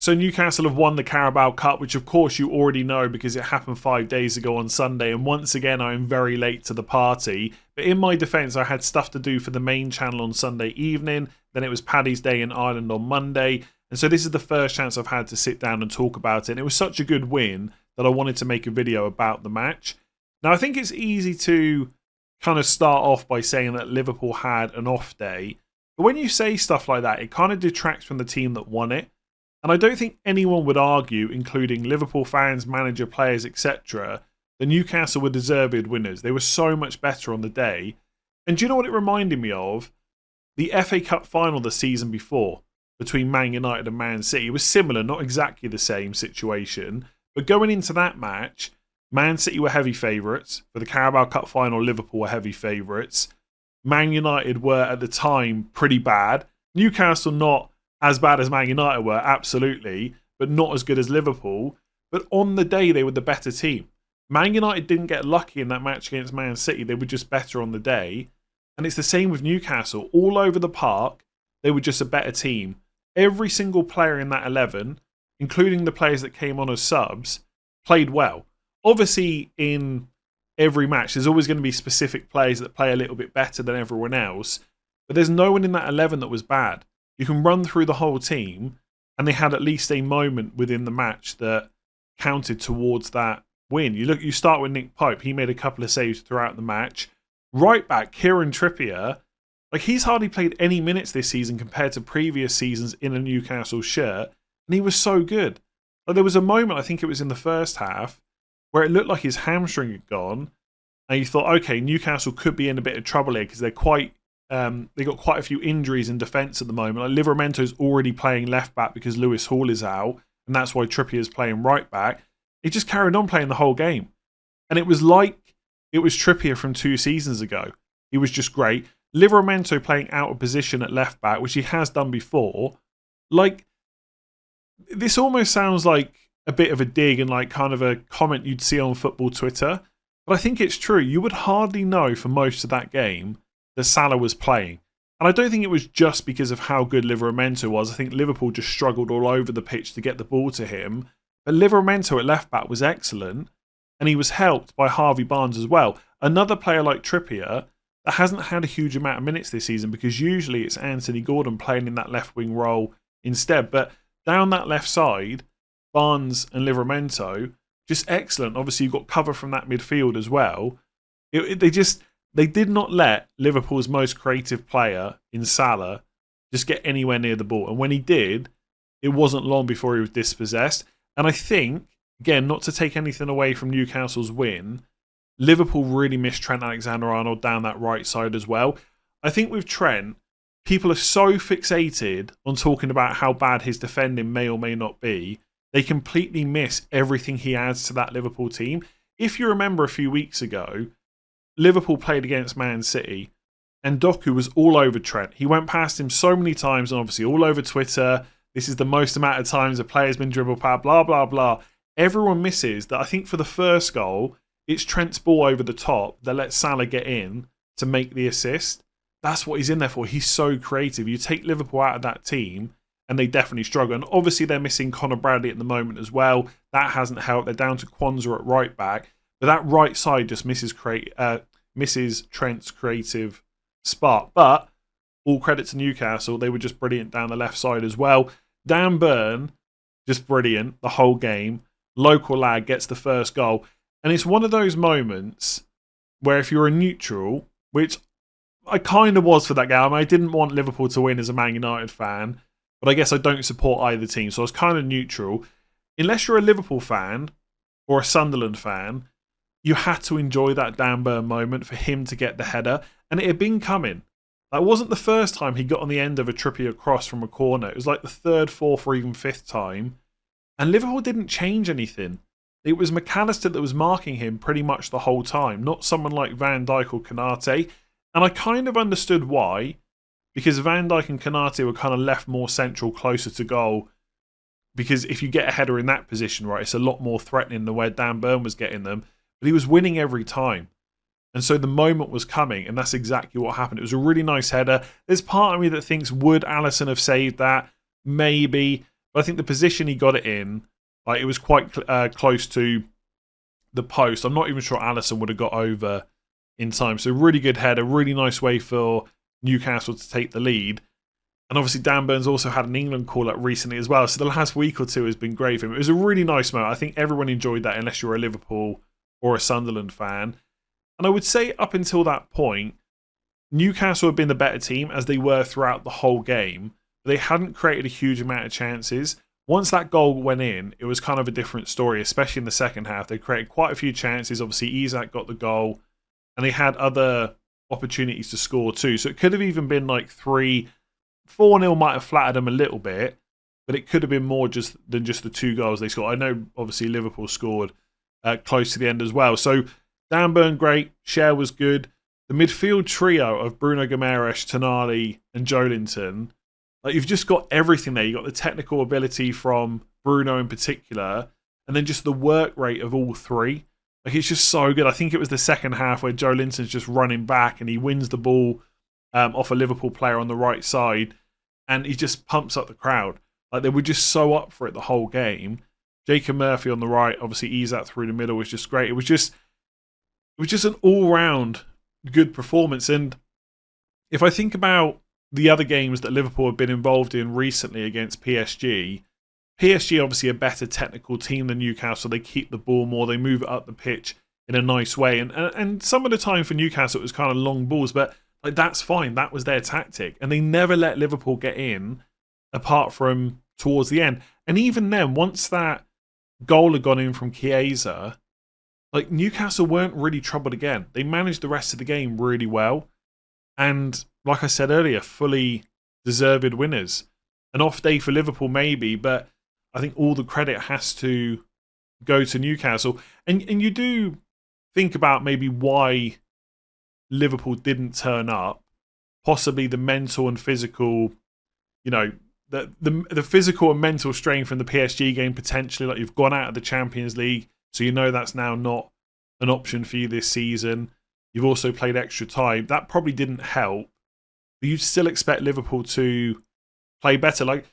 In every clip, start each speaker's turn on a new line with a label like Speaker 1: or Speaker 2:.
Speaker 1: So Newcastle have won the Carabao Cup, which of course you already know because it happened 5 days ago on Sunday. And once again, I am very late to the party. But in my defence, I had stuff to do for the main channel on Sunday evening. Then it was Paddy's Day in Ireland on Monday. And so this is the first chance I've had to sit down and talk about it. And it was such a good win that I wanted to make a video about the match. Now, I think it's easy to kind of start off by saying that Liverpool had an off day. But when you say stuff like that, it kind of detracts from the team that won it. And I don't think anyone would argue, including Liverpool fans, manager, players, etc., that Newcastle were deserved winners. They were so much better on the day. And do you know what it reminded me of? The FA Cup final the season before between Man United and Man City. It was similar, not exactly the same situation. But going into that match, Man City were heavy favourites. For the Carabao Cup final, Liverpool were heavy favourites. Man United were, at the time, pretty bad. Newcastle not as bad as Man United were, absolutely, but not as good as Liverpool. But on the day, they were the better team. Man United didn't get lucky in that match against Man City. They were just better on the day. And it's the same with Newcastle. All over the park, they were just a better team. Every single player in that 11, including the players that came on as subs, played well. Obviously, in every match, there's always going to be specific players that play a little bit better than everyone else. But there's no one in that 11 that was bad. You can run through the whole team, and they had at least a moment within the match that counted towards that win. You start with Nick Pope. He made a couple of saves throughout the match. Right back, Kieran Trippier, like he's hardly played any minutes this season compared to previous seasons in a Newcastle shirt, and he was so good. Like there was a moment, I think it was in the first half, where it looked like his hamstring had gone, and you thought, okay, Newcastle could be in a bit of trouble here because they're they got quite a few injuries in defence at the moment. Like Livermento's already playing left back because Lewis Hall is out, and that's why Trippier's playing right back. He just carried on playing the whole game, and it was like it was Trippier from 2 seasons ago. He was just great. Livermento playing out of position at left back, which he has done before. Like this almost sounds like a bit of a dig and like kind of a comment you'd see on football Twitter, but I think it's true. You would hardly know for most of that game that Salah was playing. And I don't think it was just because of how good Livramento was. I think Liverpool just struggled all over the pitch to get the ball to him. But Livramento at left back was excellent, and he was helped by Harvey Barnes as well. Another player like Trippier that hasn't had a huge amount of minutes this season because usually it's Anthony Gordon playing in that left wing role instead. But down that left side, Barnes and Livramento, just excellent. Obviously, you've got cover from that midfield as well. They did not let Liverpool's most creative player in Salah just get anywhere near the ball. And when he did, it wasn't long before he was dispossessed. And I think, again, not to take anything away from Newcastle's win, Liverpool really missed Trent Alexander-Arnold down that right side as well. I think with Trent, people are so fixated on talking about how bad his defending may or may not be, they completely miss everything he adds to that Liverpool team. If you remember a few weeks ago, Liverpool played against Man City, and Doku was all over Trent. He went past him so many times, and obviously all over Twitter. This is the most amount of times a player's been dribbled past, blah, blah, blah. Everyone misses that I think for the first goal, it's Trent's ball over the top that lets Salah get in to make the assist. That's what he's in there for. He's so creative. You take Liverpool out of that team, and they definitely struggle. And obviously they're missing Conor Bradley at the moment as well. That hasn't helped. They're down to Kwanzaa at right back. But that right side just misses Trent's creative spark. But all credit to Newcastle. They were just brilliant down the left side as well. Dan Burn, just brilliant the whole game. Local lad gets the first goal. And it's one of those moments where if you're a neutral, which I kind of was for that game. I didn't want Liverpool to win as a Man United fan, but I guess I don't support either team. So I was kind of neutral. Unless you're a Liverpool fan or a Sunderland fan, you had to enjoy that Dan Burn moment for him to get the header. And it had been coming. That wasn't the first time he got on the end of a Trippier cross from a corner. It was like the third, fourth, or even fifth time. And Liverpool didn't change anything. It was McAllister that was marking him pretty much the whole time, not someone like Van Dijk or Konate. And I kind of understood why, because Van Dijk and Konate were kind of left more central, closer to goal. Because if you get a header in that position, right, it's a lot more threatening than where Dan Burn was getting them. But he was winning every time. And so the moment was coming, and that's exactly what happened. It was a really nice header. There's part of me that thinks, would Alisson have saved that? Maybe. But I think the position he got it in, like it was quite close to the post. I'm not even sure Alisson would have got over in time. So really good header, really nice way for Newcastle to take the lead. And obviously Dan Burns also had an England call-up recently as well. So the last week or two has been great for him. It was a really nice moment. I think everyone enjoyed that unless you're a Liverpool or a Sunderland fan. And I would say up until that point, Newcastle had been the better team as they were throughout the whole game. They hadn't created a huge amount of chances. Once that goal went in, it was kind of a different story, especially in the second half. They created quite a few chances. Obviously, Isak got the goal, and they had other opportunities to score too. So it could have even been like 4-0 might have flattered them a little bit, but it could have been more than just the 2 goals they scored. I know, obviously, Liverpool scored close to the end as well. So Dan Burn, great. Cher was good. The midfield trio of Bruno Guimaraes, Tonali, and Joelinton, like you've just got everything there. You've got the technical ability from Bruno in particular, and then just the work rate of all three. Like it's just so good. I think it was the second half where Joelinton's just running back and he wins the ball off a Liverpool player on the right side, and he just pumps up the crowd. Like they were just so up for it the whole game. Jacob Murphy on the right, obviously ease that through the middle was just great. It was just an all-round good performance. And if I think about the other games that Liverpool have been involved in recently against PSG obviously a better technical team than Newcastle. They keep the ball more, they move it up the pitch in a nice way. And some of the time for Newcastle it was kind of long balls, but like that's fine. That was their tactic. And they never let Liverpool get in apart from towards the end. And even then, once that goal had gone in from Chiesa, like Newcastle weren't really troubled again. They managed the rest of the game really well. And like I said earlier, fully deserved winners. An off day for Liverpool maybe, but I think all the credit has to go to Newcastle. And you do think about maybe why Liverpool didn't turn up. Possibly the mental and physical, the physical and mental strain from the PSG game potentially. Like you've gone out of the Champions League, so you know that's now not an option for you this season. You've also played extra time. That probably didn't help. But you'd still expect Liverpool to play better. Like,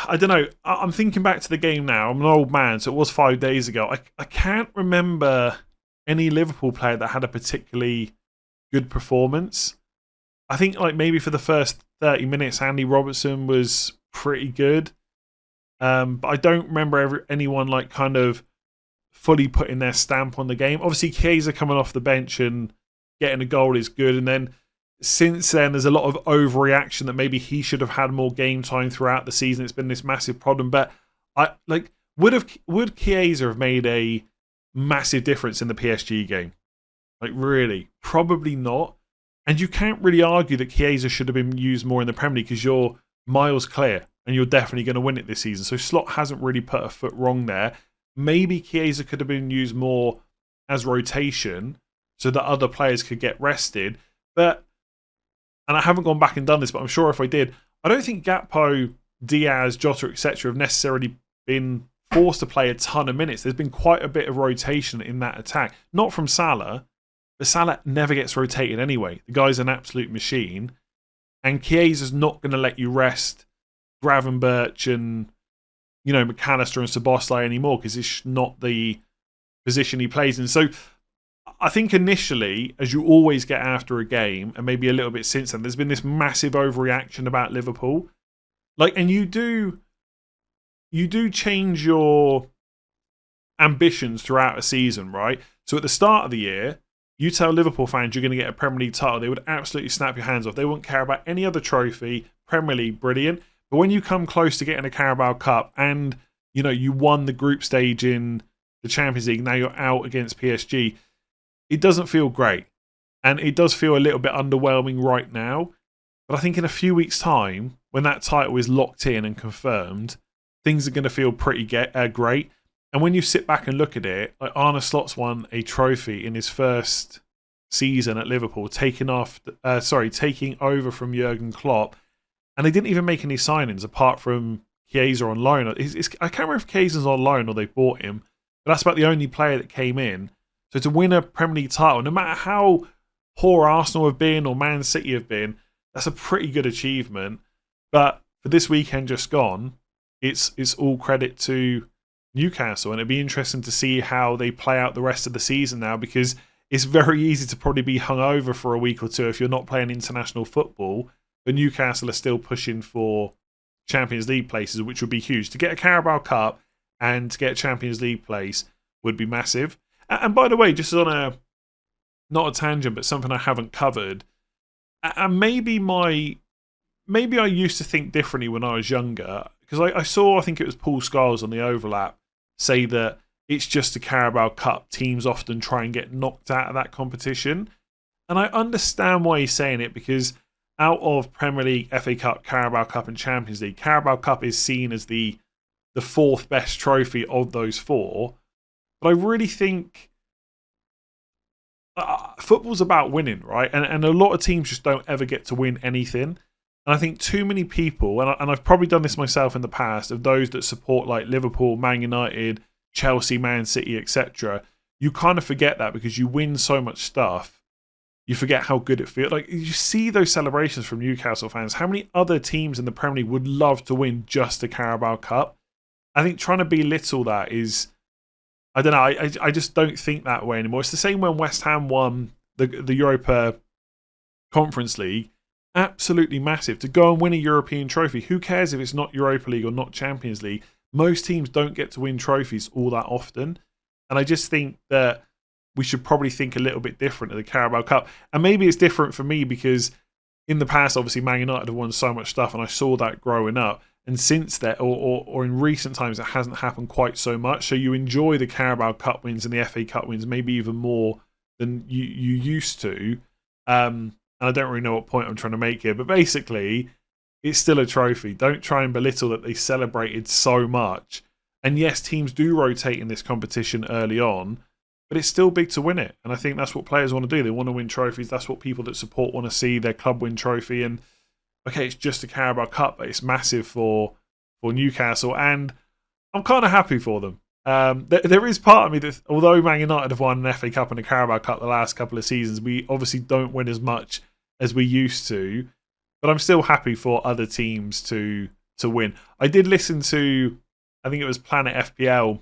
Speaker 1: I don't know. I'm thinking back to the game now. I'm an old man, so it was 5 days ago. I can't remember any Liverpool player that had a particularly good performance. I think like maybe for the first 30 minutes, Andy Robertson was pretty good. But I don't remember anyone like kind of fully putting their stamp on the game. Obviously, Chiesa coming off the bench and getting a goal is good. And then since then, there's a lot of overreaction that maybe he should have had more game time throughout the season. It's been this massive problem. But would Chiesa have made a massive difference in the PSG game? Like really? Probably not. And you can't really argue that Chiesa should have been used more in the Premier League because you're miles clear and you're definitely going to win it this season. So Slot hasn't really put a foot wrong there. Maybe Chiesa could have been used more as rotation so that other players could get rested. But, and I haven't gone back and done this, but I'm sure if I did, I don't think Gakpo, Diaz, Jota, etc. have necessarily been forced to play a ton of minutes. There's been quite a bit of rotation in that attack. Not from Salah, but Salah never gets rotated anyway. The guy's an absolute machine. And Chiesa's not going to let you rest Gravenberch and McAllister and Szoboszlai anymore because it's not the position he plays in. So I think initially, as you always get after a game, and maybe a little bit since then, there's been this massive overreaction about Liverpool. And you do change your ambitions throughout a season, right? So at the start of the year, you tell Liverpool fans you're going to get a Premier League title, they would absolutely snap your hands off. They wouldn't care about any other trophy. Premier League, brilliant. But when you come close to getting a Carabao Cup and, you won the group stage in the Champions League, now you're out against PSG, it doesn't feel great. And it does feel a little bit underwhelming right now. But I think in a few weeks' time, when that title is locked in and confirmed, things are going to feel pretty great. And when you sit back and look at it, like Arne Slot's won a trophy in his first season at Liverpool, taking over from Jurgen Klopp, and they didn't even make any signings apart from Chiesa on loan. I can't remember if Chiesa's on loan or they bought him, but that's about the only player that came in. So to win a Premier League title, no matter how poor Arsenal have been or Man City have been, that's a pretty good achievement. But for this weekend just gone, it's all credit to Newcastle, and it'd be interesting to see how they play out the rest of the season now, because it's very easy to probably be hungover for a week or two if you're not playing international football. But Newcastle are still pushing for Champions League places, which would be huge. To get a Carabao Cup and to get a Champions League place would be massive. And by the way, just on a, not a tangent, but something I haven't covered, and maybe I used to think differently when I was younger, because I saw, I think it was Paul Scholes on the Overlap, say that it's just a Carabao Cup. Teams often try and get knocked out of that competition. And I understand why he's saying it, because out of Premier League, FA Cup, Carabao Cup and Champions League, Carabao Cup is seen as the fourth best trophy of those four. But I really think football's about winning, right? And a lot of teams just don't ever get to win anything. And I think too many people, and I've probably done this myself in the past, of those that support like Liverpool, Man United, Chelsea, Man City, etc., you kind of forget that because you win so much stuff, you forget how good it feels. Like, you see those celebrations from Newcastle fans. How many other teams in the Premier League would love to win just a Carabao Cup? I think trying to belittle that is, I don't know, I just don't think that way anymore. It's the same when West Ham won the Europa Conference League. Absolutely massive. To go and win a European trophy, who cares if it's not Europa League or not Champions League? Most teams don't get to win trophies all that often. And I just think that we should probably think a little bit different of the Carabao Cup. And maybe it's different for me because in the past, obviously, Man United have won so much stuff and I saw that growing up. And since that, or in recent times, it hasn't happened quite so much. So you enjoy the Carabao Cup wins and the FA Cup wins maybe even more than you used to. And I don't really know what point I'm trying to make here, but basically, it's still a trophy. Don't try and belittle that they celebrated so much. And yes, teams do rotate in this competition early on, but it's still big to win it. And I think that's what players want to do. They want to win trophies. That's what people that support want to see, their club win trophy. And okay, it's just a Carabao Cup, but it's massive for Newcastle. And I'm kind of happy for them. There is part of me that, although Man United have won an FA Cup and a Carabao Cup the last couple of seasons, we obviously don't win as much as we used to. But I'm still happy for other teams to win. I did listen to, I think it was Planet FPL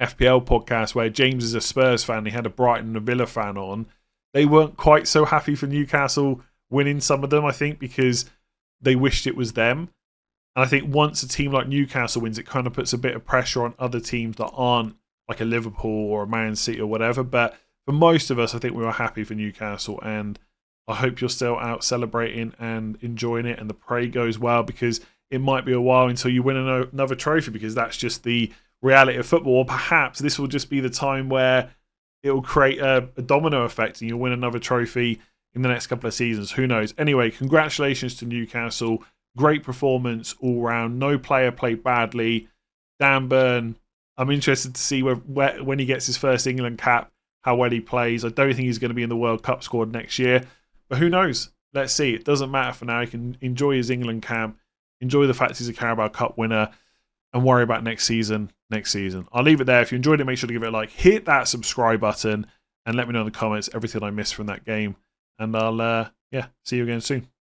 Speaker 1: podcast, where James is a Spurs fan. He had a Brighton and a Villa fan on. They weren't quite so happy for Newcastle winning some of them, I think, because they wished it was them. And I think once a team like Newcastle wins, it kind of puts a bit of pressure on other teams that aren't like a Liverpool or a Man City or whatever. But for most of us, I think we were happy for Newcastle, and I hope you're still out celebrating and enjoying it, and the parade goes well, because it might be a while until you win another trophy, because that's just the reality of football. Or perhaps this will just be the time where it will create a domino effect and you'll win another trophy in the next couple of seasons. Who knows? Anyway, congratulations to Newcastle. Great performance all round. No player played badly. Dan Burn, I'm interested to see when he gets his first England cap, how well he plays. I don't think he's going to be in the World Cup squad next year, but who knows? Let's see. It doesn't matter for now. He can enjoy his England camp, enjoy the fact he's a Carabao Cup winner, and worry about next season. I'll leave it there. If you enjoyed it, make sure to give it a like. Hit that subscribe button and let me know in the comments everything I missed from that game. And I'll see you again soon.